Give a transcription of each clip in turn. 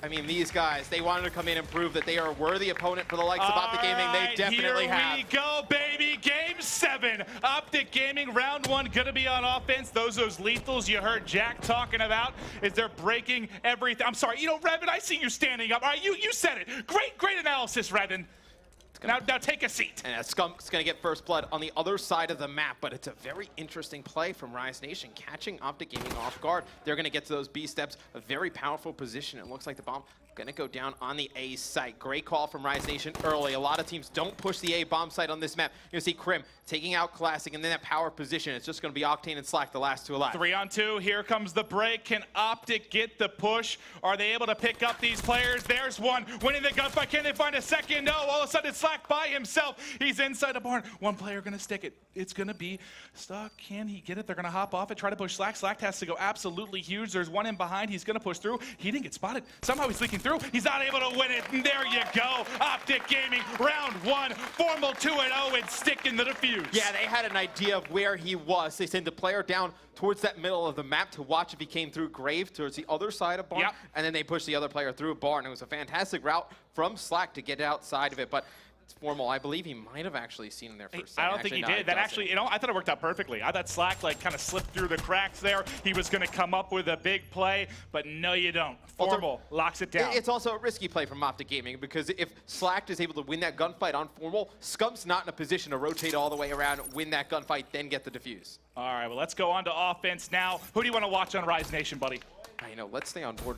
I mean, these guys, they wanted to come in and prove that they are a worthy opponent for the likes of Optic Gaming. They definitely have. Here we go, baby. Game 7. Optic Gaming, round 1, going to be on offense. Those lethals you heard Jack talking about is they're breaking everything. I'm sorry, you know, Revan, I see you standing up. All right, you said it. Great analysis, Revan. Now take a seat. And Skunk's going to get first blood on the other side of the map, but it's a very interesting play from Rise Nation, catching Optic Gaming off guard. They're going to get to those B steps, a very powerful position. It looks like the bomb going to go down on the A site. Great call from Rise Nation early. A lot of teams don't push the A bomb site on this map. You're going to see Krim taking out Classic, and then that power position. It's just going to be Octane and Slack, the last two alive. 3-on-2. Here comes the break. Can Optic get the push? Are they able to pick up these players? There's one winning the gunfight. Can they find a second? No. All of a sudden, it's Slack by himself. He's inside the barn. One player going to stick it. It's going to be Stuck. Can he get it? They're going to hop off it, try to push Slack. Slack has to go absolutely huge. There's one in behind. He's going to push through. He didn't get spotted. Somehow he's leaking through. He's not able to win it. And there you go. Optic Gaming, round 1, formal 2-0, and sticking the defuse. Yeah, they had an idea of where he was. They sent the player down towards that middle of the map to watch if he came through Grave towards the other side of Barn, and then they pushed the other player through Barn. It was a fantastic route from Slack to get outside of it, but it's formal. I believe he might have actually seen him there for a second. I don't think he did. That actually, you know, I thought it worked out perfectly. I thought Slack like kind of slipped through the cracks there. He was going to come up with a big play, but no, you don't. Formal locks it down. It's also a risky play from Optic Gaming because if Slack is able to win that gunfight on Formal, Scump's not in a position to rotate all the way around, win that gunfight, then get the defuse. All right, well, let's go on to offense now. Who do you want to watch on Rise Nation, buddy? You know, let's stay on board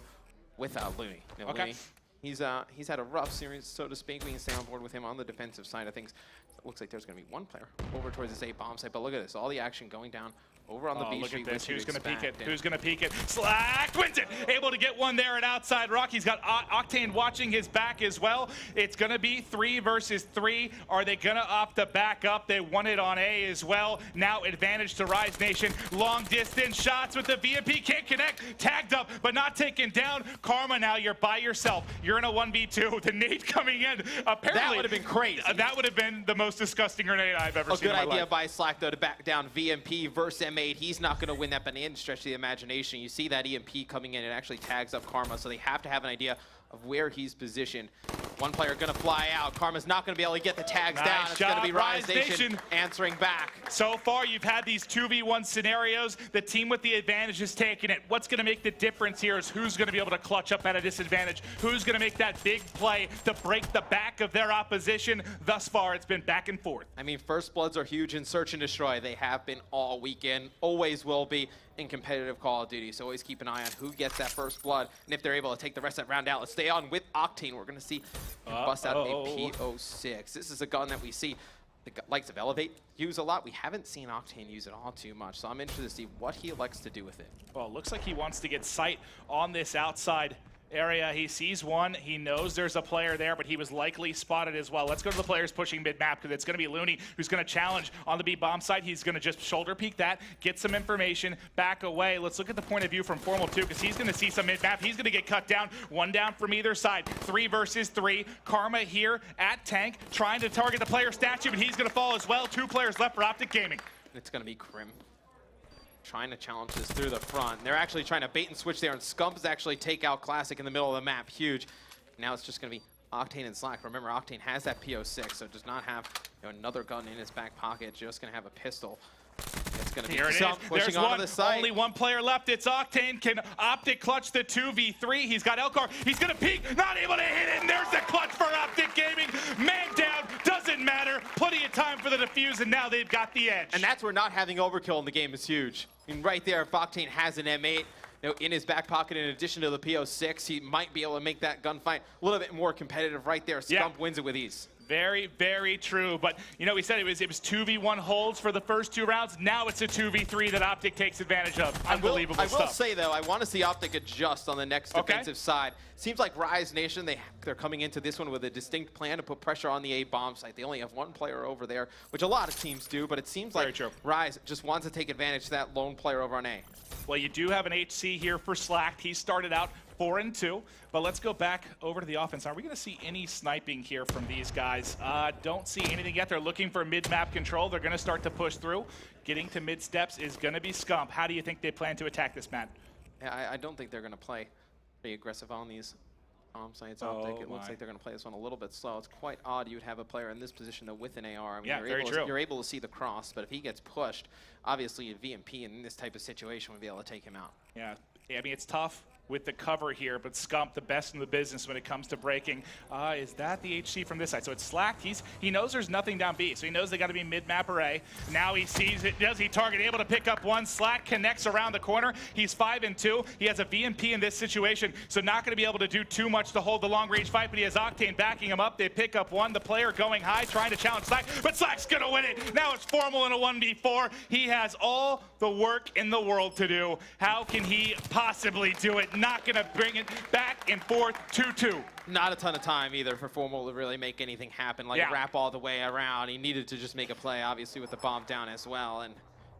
with Looney. You know, okay. Looney, he's had a rough series, so to speak. We can stay on board with him on the defensive side of things. It looks like there's going to be one player over towards this A bomb site, but look at this. All the action going down over on the B street. Look at this. Who's going to peek it? Who's going to peek it? Slack wins it. Able to get one there at outside rock. He's got Octane watching his back as well. It's going to be 3 versus 3. Are they going to opt to back up? They won it on A as well. Now advantage to Rise Nation. Long distance shots with the VMP. Can't connect. Tagged up, but not taken down. Karma, now you're by yourself. You're in a 1v2. The nade coming in. Apparently, that would have been crazy. That would have been the most disgusting grenade I've ever seen in my life. A good idea by Slack, though, to back down VMP versus M8. He's not going to win that, but in stretch the imagination. You see that EMP coming in. It actually tags up Karma, so they have to have an idea of where he's positioned. One player going to fly out. Karma's not going to be able to get the tags down. It's going to be Rise Nation answering back. So far, you've had these 2v1 scenarios. The team with the advantage is taking it. What's going to make the difference here is who's going to be able to clutch up at a disadvantage. Who's going to make that big play to break the back of their opposition. Thus far, it's been back and forth. I mean, first bloods are huge in Search and Destroy. They have been all weekend, always will be in competitive Call of Duty. So always keep an eye on who gets that first blood and if they're able to take the rest of that round out. Let's stay on with Octane. We're going to see bust out a P06. This is a gun that we see the likes of Elevate use a lot. We haven't seen Octane use it all too much, so I'm interested to see what he likes to do with it. Well, it looks like he wants to get sight on this outside area. He sees one. He knows there's a player there, but he was likely spotted as well. Let's go to the players pushing mid-map because it's going to be Looney who's going to challenge on the B bomb site. He's going to just shoulder peek that, get some information, back away. Let's look at the point of view from Formal 2 because he's going to see some mid-map. He's going to get cut down. One down from either side. 3 versus 3. Karma here at tank trying to target the player statue, but he's going to fall as well. 2 players left for Optic Gaming. It's going to be Krim trying to challenge this through the front. They're actually trying to bait and switch there, and Scumps actually take out Classic in the middle of the map. Huge. Now it's just going to be Octane and Slack. Remember, Octane has that P06, so does not have another gun in his back pocket, just going to have a pistol. It's going to be Scump pushing onto the side. Only one player left. It's Octane. Can Optic clutch the 2v3? He's got Elcar. He's going to peek. Not able to hit it. And there's the clutch for Optic Gaming. Man down. Doesn't matter. Plenty of time for the defuse, and now they've got the edge. And that's where not having overkill in the game is huge. I mean, right there, if Octane has an M8 in his back pocket, in addition to the P06, he might be able to make that gunfight a little bit more competitive right there. Scump wins it with ease. Very, very true. But, you know, we said it was 2v1 holds for the first 2 rounds. Now it's a 2v3 that Optic takes advantage of. Unbelievable stuff. I will say, though, I want to see Optic adjust on the next defensive side. Seems like Rise Nation, they're coming into this one with a distinct plan to put pressure on the A bomb site. They only have 1 player over there, which a lot of teams do, but it seems like Rise just wants to take advantage of that lone player over on A. Well, you do have an HC here for Slack. He started out 4-2, but let's go back over to the offense. Are we going to see any sniping here from these guys? Don't see anything yet. They're looking for mid-map control. They're going to start to push through. Getting to mid-steps is going to be Scump. How do you think they plan to attack this, Matt? Yeah, I don't think they're going to play Pretty aggressive on these bomb sites. Oh, Optic. It looks my. like they're going to play this one a little bit slow. It's quite odd you'd have a player in this position though with an AR. I mean, Yeah, very true. you're able to see the cross, but if he gets pushed, obviously a VMP in this type of situation would be able to take him out. Yeah, I mean, it's tough with the cover here, but Scump, the best in the business when it comes to breaking. Is that the HC from this side? So it's slacked. He knows there's nothing down B, so he knows they got to be mid-map array. Now he sees it. Does he target? Able to pick up one. Slack connects around the corner. He's 5 and 2. He has a VMP in this situation, so not going to be able to do too much to hold the long-range fight, but he has Octane backing him up. They pick up one. The player going high, trying to challenge Slack, but Slack's going to win it. Now it's Formal in a 1v4. He has all the work in the world to do. How can he possibly do it? Not going to bring it back and forth 2-2. Not a ton of time either for Formal to really make anything happen, like wrap all the way around. He needed to just make a play, obviously, with the bomb down as well. And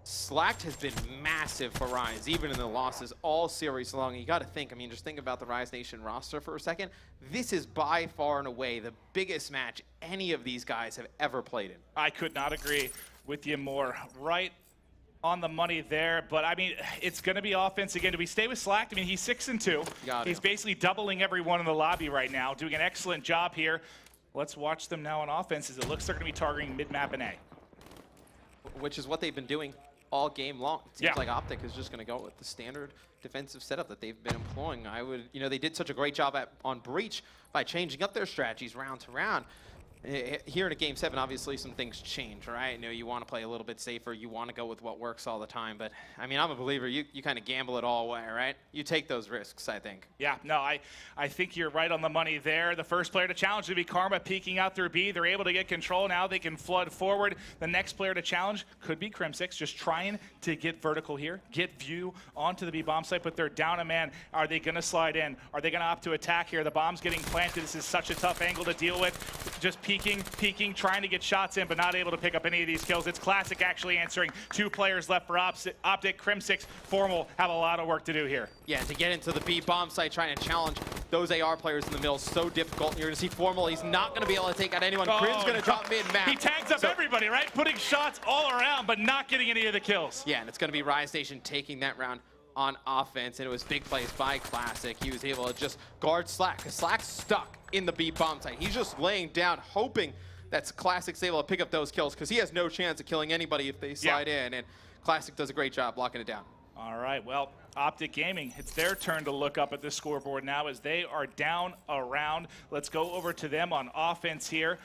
Slacked has been massive for Rise, even in the losses all series long. You got to think, I mean, just think about the Rise Nation roster for a second. This is by far and away the biggest match any of these guys have ever played in. I could not agree with you more. Right on the money there, but I mean, it's going to be offense again. Do we stay with Slack? I mean, he's 6 and 2. He's basically doubling everyone in the lobby right now, doing an excellent job here. Let's watch them now on offense as it looks they're going to be targeting mid-map and A. Which is what they've been doing all game long. It seems like Optic is just going to go with the standard defensive setup that they've been employing. They did such a great job on Breach by changing up their strategies round to round. Here in a Game 7, obviously some things change, right? You want to play a little bit safer. You want to go with what works all the time. But, I mean, I'm a believer. You kind of gamble it all away, right? You take those risks, I think. Yeah, no, I think you're right on the money there. The first player to challenge would be Karma peeking out through B. They're able to get control. Now they can flood forward. The next player to challenge could be Crim6, just trying to get vertical here, get view onto the B bomb site, but they're down a man. Are they going to slide in? Are they going to opt to attack here? The bomb's getting planted. This is such a tough angle to deal with. Just peeking, trying to get shots in, but not able to pick up any of these kills. It's Classic actually answering. 2 players left for Optic. Crim6, Formal have a lot of work to do here. Yeah, to get into the B bomb site, trying to challenge those AR players in the middle is so difficult. And you're going to see Formal. He's not going to be able to take out anyone. Crim's going to drop mid-map. He tags up everybody, right? Putting shots all around, but not getting any of the kills. Yeah, and it's going to be Rise Nation taking that round on offense, and it was big plays by Classic. He was able to just guard Slack, because Slack's stuck in the B bomb site. He's just laying down, hoping that Classic's able to pick up those kills, because he has no chance of killing anybody if they slide in, and Classic does a great job locking it down. All right, well, Optic Gaming, it's their turn to look up at the scoreboard now as they are down a round. Let's go over to them on offense here.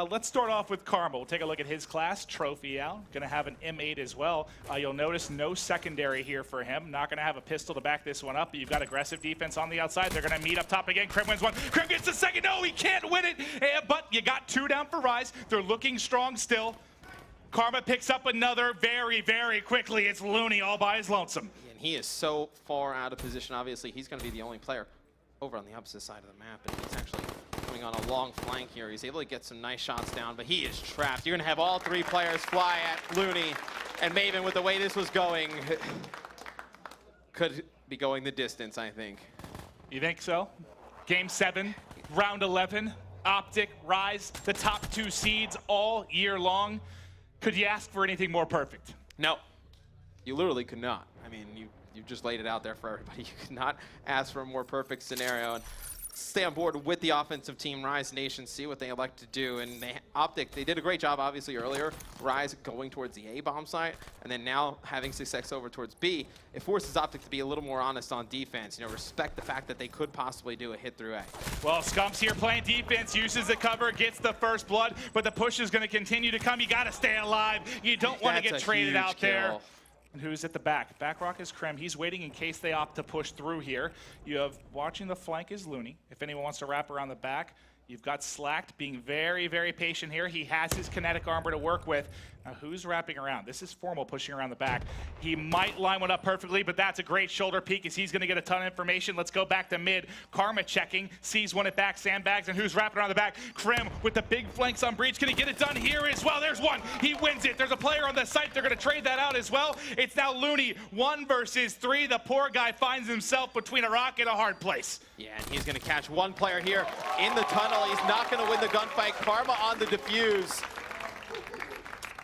Let's start off with Karma. We'll take a look at his class. Trophy out. Going to have an M8 as well. You'll notice no secondary here for him. Not going to have a pistol to back this one up, but you've got aggressive defense on the outside. They're going to meet up top again. Crim wins one. Crim gets the second. No, he can't win it. But you got 2 down for Rise. They're looking strong still. Karma picks up another very, very quickly. It's Looney all by his lonesome. And he is so far out of position. Obviously, he's going to be the only player over on the opposite side of the map, and he's actually coming on a long flank here. He's able to get some nice shots down, but he is trapped. You're going to have all 3 players fly at Looney, and Maven, with the way this was going, could be going the distance, I think. You think so? Game 7, round 11, Optic, Rise, the top 2 seeds all year long. Could you ask for anything more perfect? No, you literally could not. I mean, you just laid it out there for everybody. You could not ask for a more perfect scenario. And stay on board with the offensive team, Rise Nation, see what they elect to do. And Optic, they did a great job, obviously, earlier. Rise going towards the A bomb site, and then now having success over towards B. It forces Optic to be a little more honest on defense. Respect the fact that they could possibly do a hit through A. Well, Scump's here playing defense, uses the cover, gets the first blood, but the push is going to continue to come. You got to stay alive. You don't want to get traded out there. And who's at the back? Back rock is Krem. He's waiting in case they opt to push through here. You have watching the flank is Looney. If anyone wants to wrap around the back, you've got Slacked being very, very patient here. He has his kinetic armor to work with. Now, who's wrapping around? This is Formal pushing around the back. He might line one up perfectly, but that's a great shoulder peek as he's going to get a ton of information. Let's go back to mid. Karma checking, sees one at back, sandbags, and who's wrapping around the back? Krem with the big flanks on Breach. Can he get it done here as well? There's one. He wins it. There's a player on the site. They're going to trade that out as well. It's now Looney, 1 versus 3. The poor guy finds himself between a rock and a hard place. Yeah, and he's going to catch one player here in the tunnel. He's not going to win the gunfight. Karma on the defuse.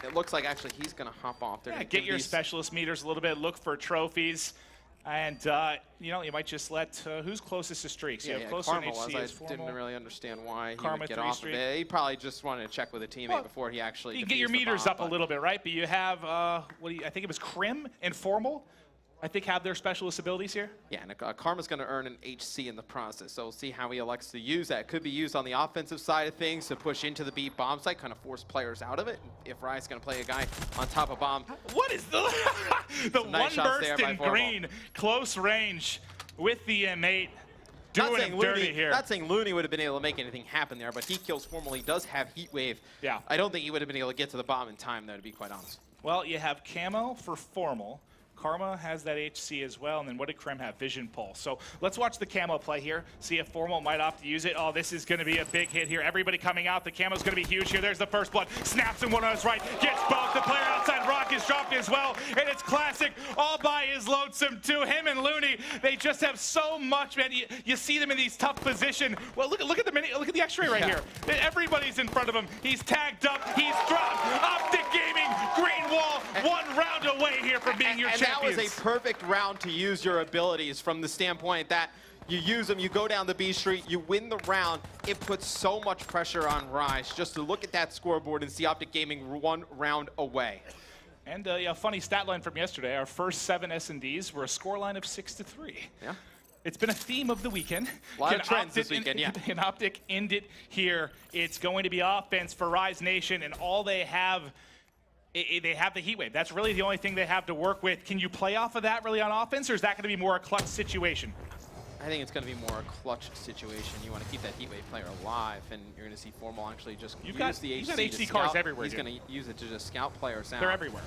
It looks like actually he's going to hop off there. Yeah, get your specialist meters a little bit. Look for trophies. And, you know, you might just let, who's closest to streaks? Yeah, You have closer Karma than was. HC I is Formal. didn't really understand why he Karma would get 3 off streak. of it. He probably just wanted to check with a teammate before he actually. You can get your defused the meters bomb, up a but- little bit, right? But you have, what do you, I think it was Crim and Formal, I think have their specialist abilities here. Yeah, and Karma's going to earn an HC in the process, so we'll see how he elects to use that. It could be used on the offensive side of things to push into the B bomb site, kind of force players out of it. If Rye's going to play a guy on top of bomb. What is the the nice one shots burst there by in Formal. green, close range with the M8, Not doing saying him dirty Looney, here. not saying Looney would have been able to make anything happen there, but he kills Formal. He does have Heat Wave. Yeah. I don't think he would have been able to get to the bomb in time, though, to be quite honest. Well, you have Camo for Formal. Karma has that HC as well, and then what did Crim have? Vision Pulse. So let's watch the Camo play here, see if Formal might opt to use it. Oh, this is going to be a big hit here. Everybody coming out. The Camo's going to be huge here. There's the first blood. Snaps in one on his right. Gets both. The player outside Rock is dropped as well, and it's Classic all by his lonesome too. Him and Looney, they just have so much, man. You see them in these tough position. Well, look at the X-ray right here. Everybody's in front of him. He's tagged up. He's dropped. Optic Gaming, green wall, one round away here from being your champions. That was a perfect round to use your abilities from the standpoint that you use them, you go down the B street, you win the round. It puts so much pressure on Rise just to look at that scoreboard and see Optic Gaming one round away. And yeah, funny stat line from yesterday. Our first 7 S&Ds were a scoreline of 6-3. Yeah. It's been a theme of the weekend. A lot of trends this weekend, yeah. Can Optic end it here? It's going to be offense for Rise Nation, and all they have, they have the Heat Wave. That's really the only thing they have to work with. Can you play off of that really on offense, or is that going to be more a clutch situation? I think it's going to be more a clutch situation. You want to keep that Heat Wave player alive, and you're going to see Formal actually just use the HC. You've got to HC scout. cars everywhere. He's going to use it to just scout players out. They're everywhere.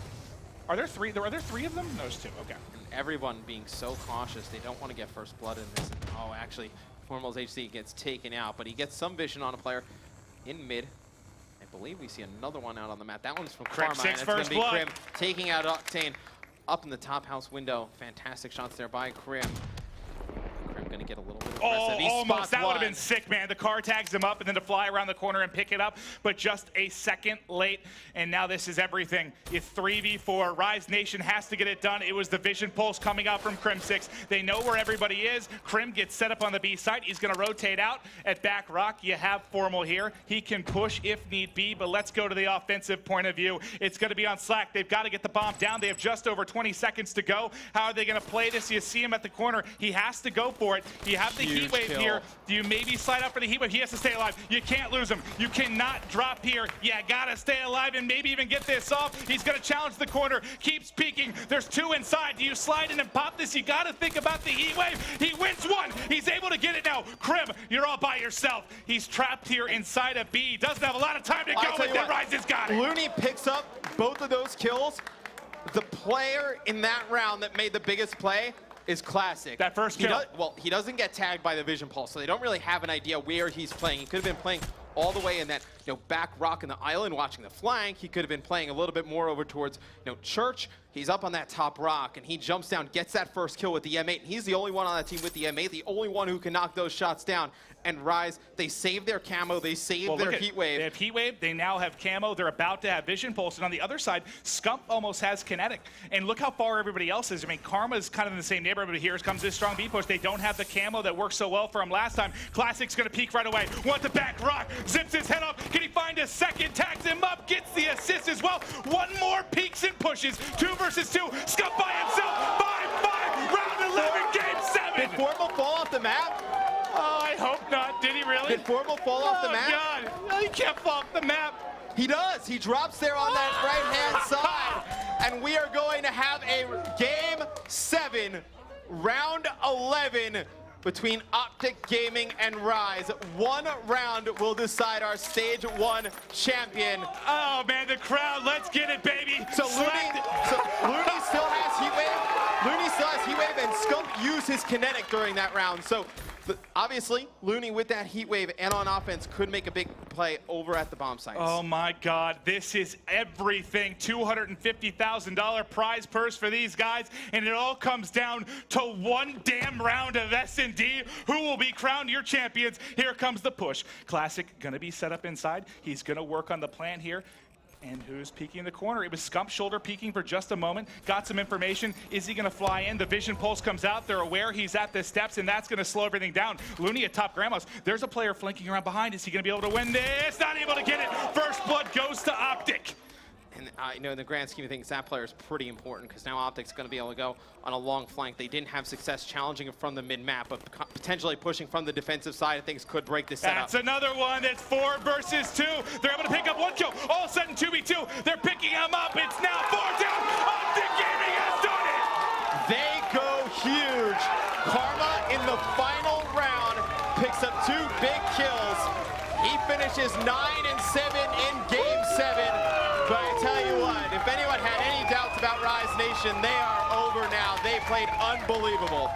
Are there 3? Are there 3 of them? No, there's 2. Okay. And everyone being so cautious, they don't want to get first blood in this. And, oh, actually, Formal's HC gets taken out, but he gets some vision on a player in mid. I believe we see another one out on the map. That one's from Crim, Karma, 6 and it's going first to be blood. Crim taking out Octane up in the top house window. Fantastic shots there by Crim. Crim going to get a little bit aggressive. He Almost. spots That would have one. been sick, man. The car tags him up and then to fly around the corner and pick it up, but just a second late. And now this is everything. It's 3v4. Rise Nation has to get it done. It was the vision pulse coming out from Crim 6. They know where everybody is. Crim gets set up on the B site. He's going to rotate out at back rock. You have Formal here. He can push if need be, but let's go to the offensive point of view. It's going to be on Slack. They've got to get the bomb down. They have just over 20 seconds to go. How are they going to play this? You see him at the corner. He has to go for it. You have the Huge Heat Wave kill. here. Do you maybe slide up for the Heat Wave? He has to stay alive. You can't lose him. You cannot drop here. You gotta stay alive and maybe even get this off. He's gonna challenge the corner. Keeps peeking. There's 2 inside. Do you slide in and pop this? You gotta think about the Heat Wave. He wins 1. He's able to get it now. Crim, you're all by yourself. He's trapped here inside of B. Doesn't have a lot of time to go, but then Rise has got it. Looney picks up both of those kills. The player in that round that made the biggest play is Classic. That first kill. He doesn't get tagged by the vision pulse, so they don't really have an idea where he's playing. He could have been playing all the way in that back rock in the island watching the flank. He could have been playing a little bit more over towards Church. He's up on that top rock, and he jumps down, gets that first kill with the M8. And he's the only one on that team with the M8, the only one who can knock those shots down. And Rise, they save their camo, they save their Heat Wave. They have Heat Wave, they now have Camo, they're about to have Vision Pulse, and on the other side, Scump almost has Kinetic. And look how far everybody else is. I mean, Karma's kind of in the same neighborhood, but here comes this strong B push. They don't have the Camo that worked so well for him last time. Classic's gonna peek right away. Want the back rock, zips his head up. Can he find a second? Tags him up, gets the assist as well. One more peeks and pushes. 2 versus 2. Scump by himself. 5-5, round 11, game 7. Did Formal fall off the map? Oh, I hope not. Did he really? Did Formal fall off the map? Oh, God. No, he can't fall off the map. He does. He drops there on that right-hand side. And we are going to have a game 7, round 11 between Optic Gaming and Rise. 1 round will decide our stage 1 champion. Oh, man, the crowd. Let's get it, baby. So Looney still has Heat Wave. Looney still has Heat Wave, and Scump used his kinetic during that round. So obviously, Looney with that Heat Wave and on offense could make a big play over at the bomb sites. Oh my God, this is everything. $250,000 prize purse for these guys, and it all comes down to 1 damn round of S&D. Who will be crowned your champions? Here comes the push. Classic gonna be set up inside. He's gonna work on the plan here. And who's peeking the corner? It was Scump Shoulder peeking for just a moment. Got some information. Is he going to fly in? The vision pulse comes out. They're aware he's at the steps, and that's going to slow everything down. Looney at top grandma's. There's a player flanking around behind. Is he going to be able to win this? Not able to get it. First blood goes to Optic. And you know, in the grand scheme of things, that player is pretty important because now Optic's going to be able to go on a long flank. They didn't have success challenging it from the mid-map, but potentially pushing from the defensive side of things could break the setup. That's another one. It's 4 versus 2. They're able to pick up 1 kill. All of a sudden, 2v2. They're picking him up. It's now 4 down. Optic Gaming has done it. They go huge. Karma in the final round picks up 2 big kills. He finishes 9-7 in Game 7. But I tell you what, if anyone had any doubts about Rise Nation, they are over now. They played unbelievable.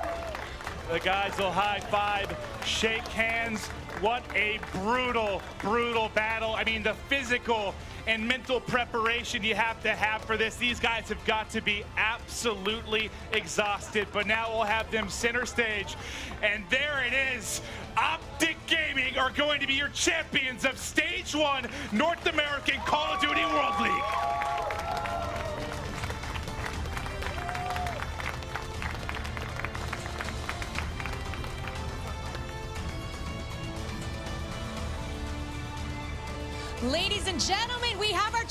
The guys will high five, shake hands. What a brutal, brutal battle. I mean, the physical and mental preparation you have to have for this. These guys have got to be absolutely exhausted, but now we'll have them center stage. And there it is. Optic Gaming are going to be your champions of Stage 1 North American Call of Duty World League. Ladies and gentlemen, we have our